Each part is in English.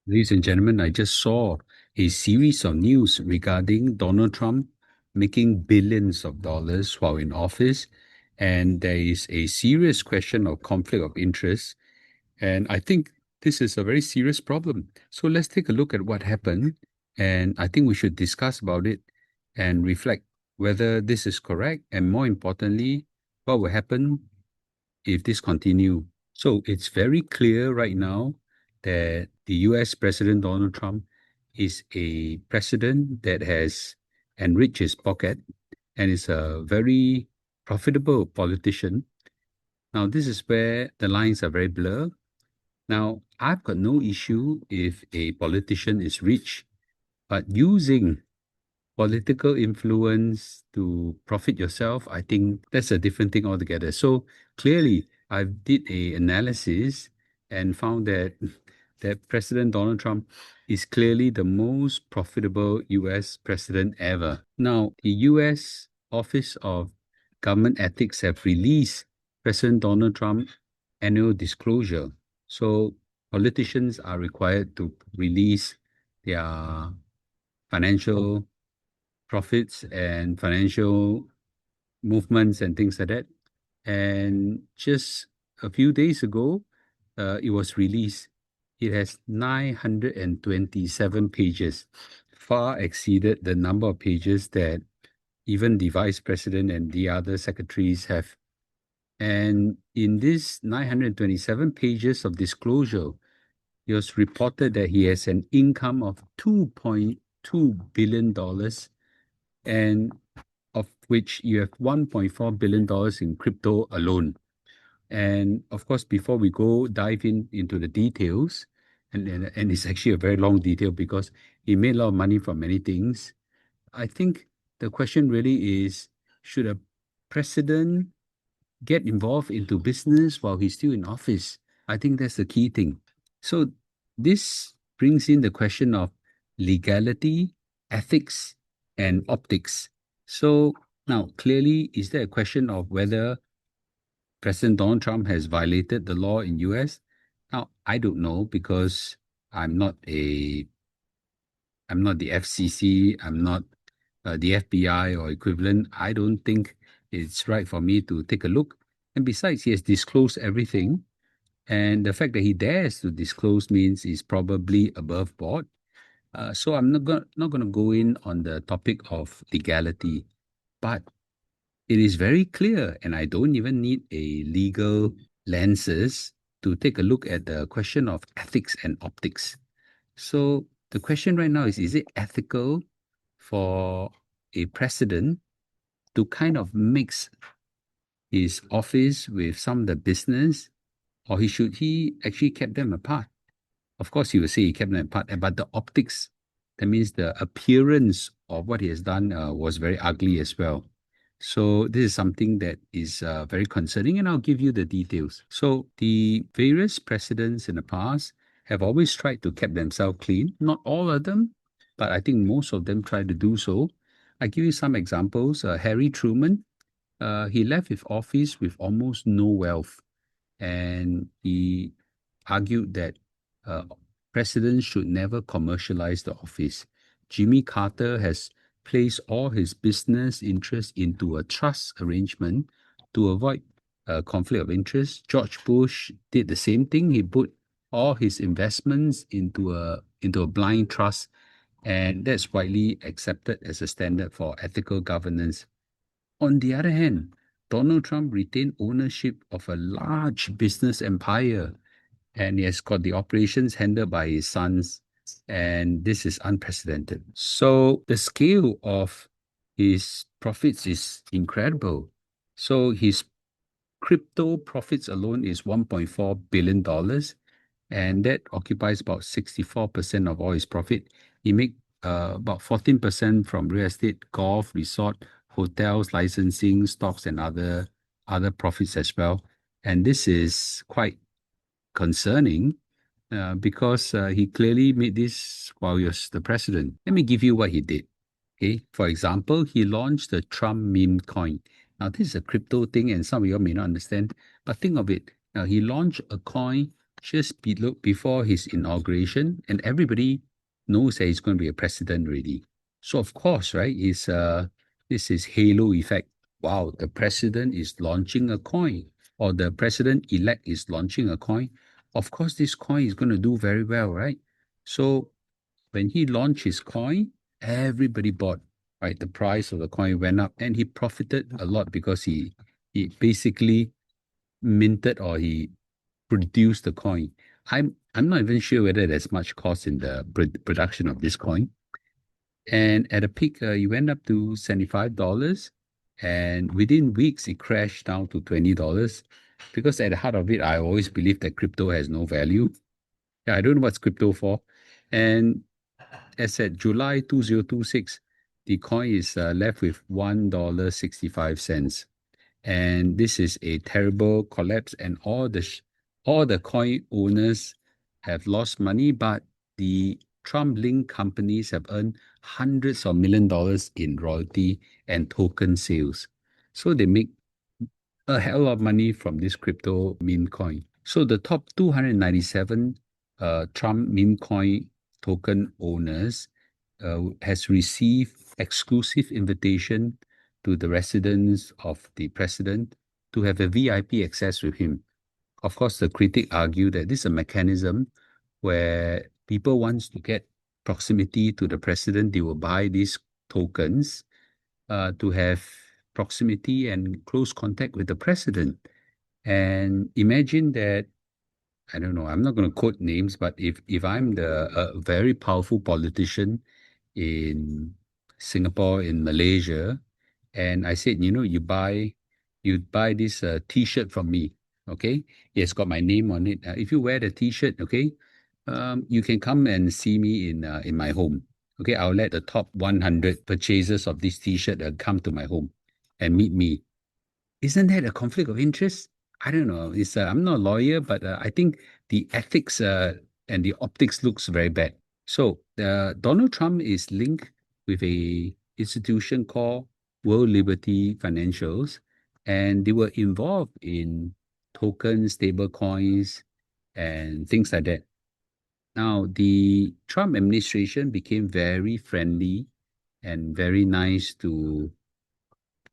Ladies and gentlemen, I just saw a series of news regarding Donald Trump making billions of dollars while in office, and there is a serious question of conflict of interest. And I think this is a very serious problem. So let's take a look at what happened, and I think we should discuss about it and reflect whether this is correct, and more importantly, what will happen if this continue. So it's very clear right now that the US President Donald Trump is a president that has enriched his pocket and is a very profitable politician. Now, this is where the lines are very blurred. Now, I've got no issue if a politician is rich, but using political influence to profit yourself, I think that's a different thing altogether. So clearly, I did a analysis and found that President Donald Trump is clearly the most profitable US president ever. Now, the US Office of Government Ethics have released President Donald Trump annual disclosure. So politicians are required to release their financial profits and financial movements and things like that. And just a few days ago, it was released. It has 927 pages, far exceeded the number of pages that even the vice president and the other secretaries have. And in this 927 pages of disclosure, it was reported that he has an income of $2.2 billion, and of which you have $1.4 billion in crypto alone. And of course, before we go dive into the details, and it's actually a very long detail because he made a lot of money from many things. I think the question really is, should a president get involved into business while he's still in office? I think that's the key thing. So this brings in the question of legality, ethics, and optics. So now, clearly, is there a question of whether President Donald Trump has violated the law in US? Now, I don't know because I'm not a I'm not the FCC, I'm not the FBI or equivalent. I don't think it's right for me to take a look. And besides, he has disclosed everything. And the fact that he dares to disclose means he's probably above board. So I'm not going to go in on the topic of legality, but it is very clear, and I don't even need a legal lenses to take a look at the question of ethics and optics. So the question right now is it ethical for a president to kind of mix his office with some of the business, or should he actually kept them apart? Of course, he will say he kept them apart, but the optics, that means the appearance of what he has done was very ugly as well. So this is something that is very concerning, and I'll give you the details. So the various presidents in the past have always tried to keep themselves clean. Not all of them, but I think most of them try to do so. I give you some examples. Harry Truman, he left his office with almost no wealth, and he argued that presidents should never commercialize the office. Jimmy Carter has placed all his business interests into a trust arrangement to avoid a conflict of interest. George Bush did the same thing. He put all his investments into a blind trust, and that's widely accepted as a standard for ethical governance. On the other hand, Donald Trump retained ownership of a large business empire, and he has got the operations handled by his sons, and this is unprecedented. So the scale of his profits is incredible. So his crypto profits alone is $1.4 billion, and that occupies about 64% of all his profit. He make about 14% from real estate, golf, resort, hotels, licensing, stocks, and other profits as well. And this is quite concerning because he clearly made this while he was the president. Let me give you what he did. Okay, for example, he launched the Trump meme coin. Now, this is a crypto thing, and some of you may not understand, but think of it. Now, he launched a coin just before his inauguration, and everybody knows that he's going to be a president already. So of course, right, this is halo effect. Wow, the president is launching a coin, or the president-elect is launching a coin. Of course, this coin is going to do very well, right? So when he launched his coin, everybody bought, right? The price of the coin went up, and he profited a lot because he basically minted, or he produced the coin. I'm not even sure whether there's much cost in the production of this coin. And at a peak, it went up to $75. And within weeks, it crashed down to $20. Because at the heart of it, I always believe that crypto has no value. Yeah, I don't know what's crypto for. And as at July 2026, the coin is left with $1.65. And this is a terrible collapse, and all the coin owners have lost money, but the Trump-linked companies have earned hundreds of $1 million in royalty and token sales. So they make a hell of money from this crypto meme coin. So the top 297 Trump meme coin token owners has received exclusive invitation to the residence of the president to have a VIP access with him. Of course, the critic argue that this is a mechanism where people wants to get proximity to the president, they will buy these tokens to have proximity and close contact with the president. And imagine that, I don't know, I'm not going to quote names, but if I'm the a very powerful politician in Singapore, in Malaysia, and I said, you buy this T-shirt from me, okay? It's got my name on it. If you wear the T-shirt, okay, you can come and see me in my home. Okay, I'll let the top 100 purchasers of this T-shirt come to my home and meet me. Isn't that a conflict of interest? I don't know. I'm not a lawyer, but I think the ethics and the optics looks very bad. So Donald Trump is linked with a institution called World Liberty Financials, and they were involved in tokens, stable coins, and things like that. Now, the Trump administration became very friendly and very nice to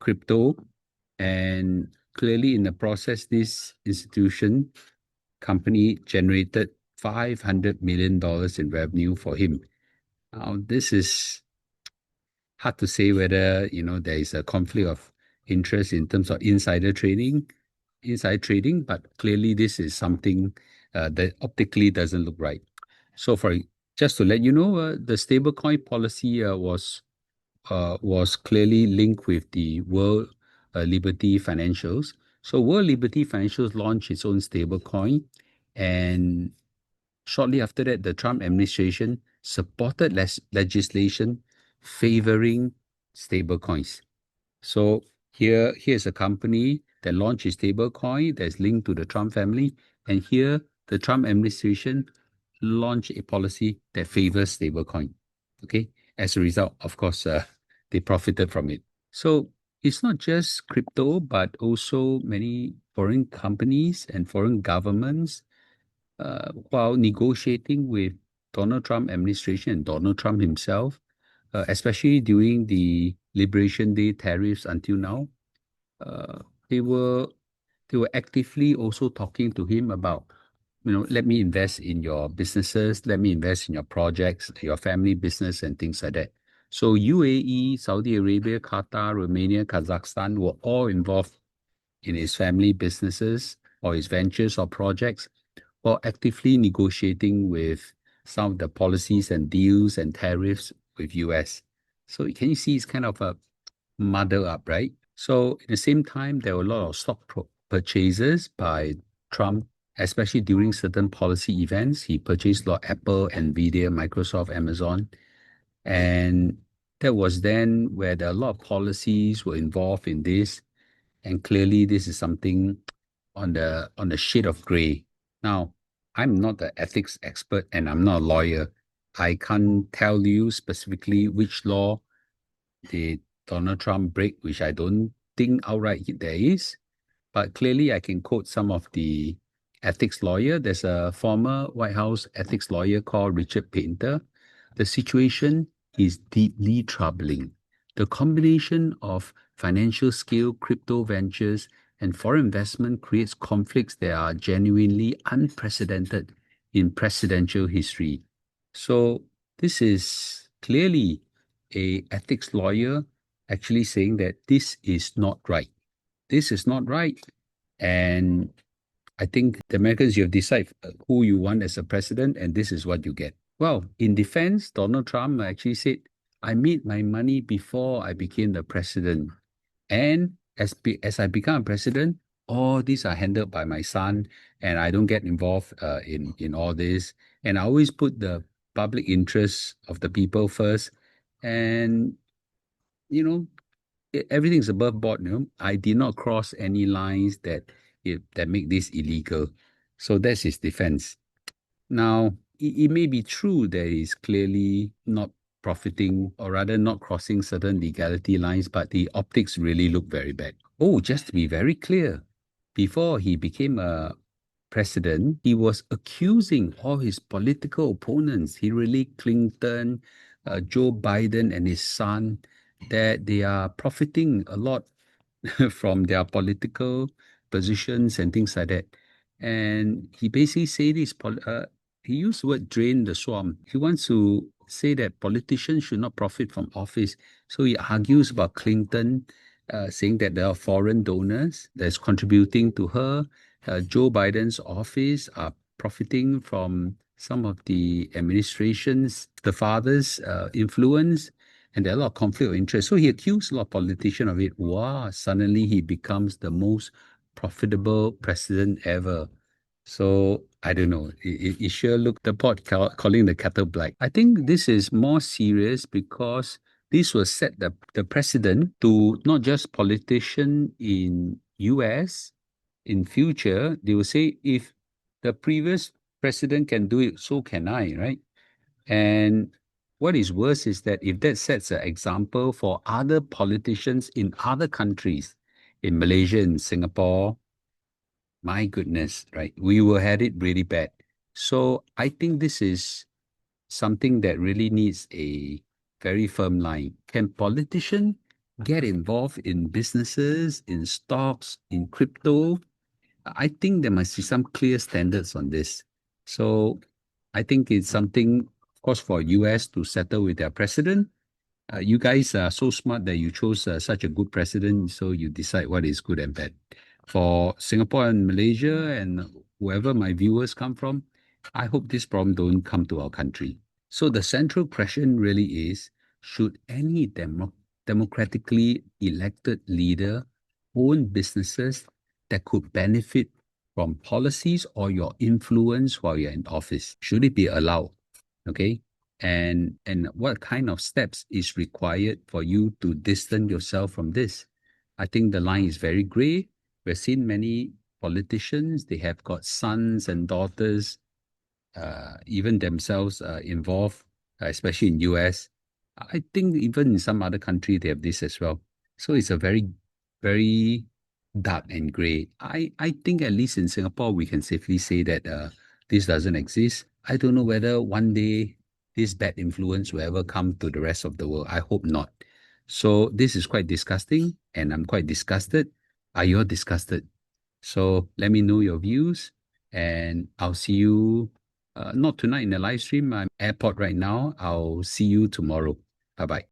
crypto, and clearly in the process, this institution company generated $500 million in revenue for him. Now, this is hard to say whether, there is a conflict of interest in terms of inside trading, but clearly this is something that optically doesn't look right. So just to let you know, the stablecoin policy was clearly linked with the World Liberty Financials. So World Liberty Financials launched its own stablecoin, and shortly after that, the Trump administration supported legislation favoring stablecoins. So here's a company that launched a stablecoin that's linked to the Trump family, and here the Trump administration launched a policy that favors stablecoin. Okay, as a result, of course, they profited from it. So it's not just crypto, but also many foreign companies and foreign governments, while negotiating with Donald Trump administration and Donald Trump himself, especially during the Liberation Day tariffs until now, uh, they were they were actively also talking to him about, let me invest in your businesses, let me invest in your projects, your family business, and things like that. So UAE, Saudi Arabia, Qatar, Romania, Kazakhstan were all involved in his family businesses or his ventures or projects, while actively negotiating with some of the policies and deals and tariffs with US. So can you see it's kind of a muddle up, right? So at the same time, there were a lot of stock purchases by Trump, especially during certain policy events. He purchased a lot Apple, Nvidia, Microsoft, Amazon. And that was then where a lot of policies were involved in this. And clearly this is something on the shade of gray. Now, I'm not an ethics expert and I'm not a lawyer. I can't tell you specifically which law did Donald Trump break, which I don't think outright there is. But clearly, I can quote some of the ethics lawyer. There's a former White House ethics lawyer called Richard Painter. The situation is deeply troubling. The combination of financial scale, crypto ventures, and foreign investment creates conflicts that are genuinely unprecedented in presidential history. So this is clearly a ethics lawyer actually saying that this is not right. This is not right. And I think the Americans, you have decided who you want as a president, and this is what you get. Well, in defense, Donald Trump actually said, I made my money before I became the president. And as I become a president, all these are handled by my son, and I don't get involved in all this. And I always put the public interest of the people first. And, you know, everything's above board. I did not cross any lines that make this illegal. So that's his defense. Now, it may be true that he's clearly not profiting, or rather not crossing certain legality lines, but the optics really look very bad. Oh, just to be very clear, before he became a president, he was accusing all his political opponents, Hillary Clinton, Joe Biden, and his son, that they are profiting a lot from their political positions and things like that. And he basically said he used the word drain the swamp. He wants to say that politicians should not profit from office. So he argues about Clinton, saying that there are foreign donors that's contributing to her. Joe Biden's office are profiting from some of the administration's, the father's influence, and there are a lot of conflict of interest. So he accused a lot of politicians of it. Wow, suddenly he becomes the most profitable president ever. So I don't know. It sure looked the pot calling the kettle black. I think this is more serious because this will set the precedent to not just politicians in US. In future, they will say, if the previous president can do it, so can I, right? And what is worse is that if that sets an example for other politicians in other countries, in Malaysia and Singapore, my goodness, right? We will have it really bad. So I think this is something that really needs a very firm line. Can politicians get involved in businesses, in stocks, in crypto? I think there must be some clear standards on this. So I think it's something, of course, for US to settle with their president. You guys are so smart that you chose such a good president, so you decide what is good and bad. For Singapore and Malaysia and whoever my viewers come from, I hope this problem don't come to our country. So the central question really is, should any democratically elected leader own businesses that could benefit from policies or your influence while you're in office? Should it be allowed? Okay. And what kind of steps is required for you to distance yourself from this? I think the line is very gray. We've seen many politicians, they have got sons and daughters, even themselves involved, especially in US. I think even in some other country, they have this as well. So it's a very, very dark and gray. I think at least in Singapore, we can safely say that this doesn't exist. I don't know whether one day this bad influence will ever come to the rest of the world. I hope not. So this is quite disgusting, and I'm quite disgusted. Are you all disgusted? So let me know your views, and I'll see you not tonight in the live stream. I'm at airport right now. I'll see you tomorrow. Bye bye.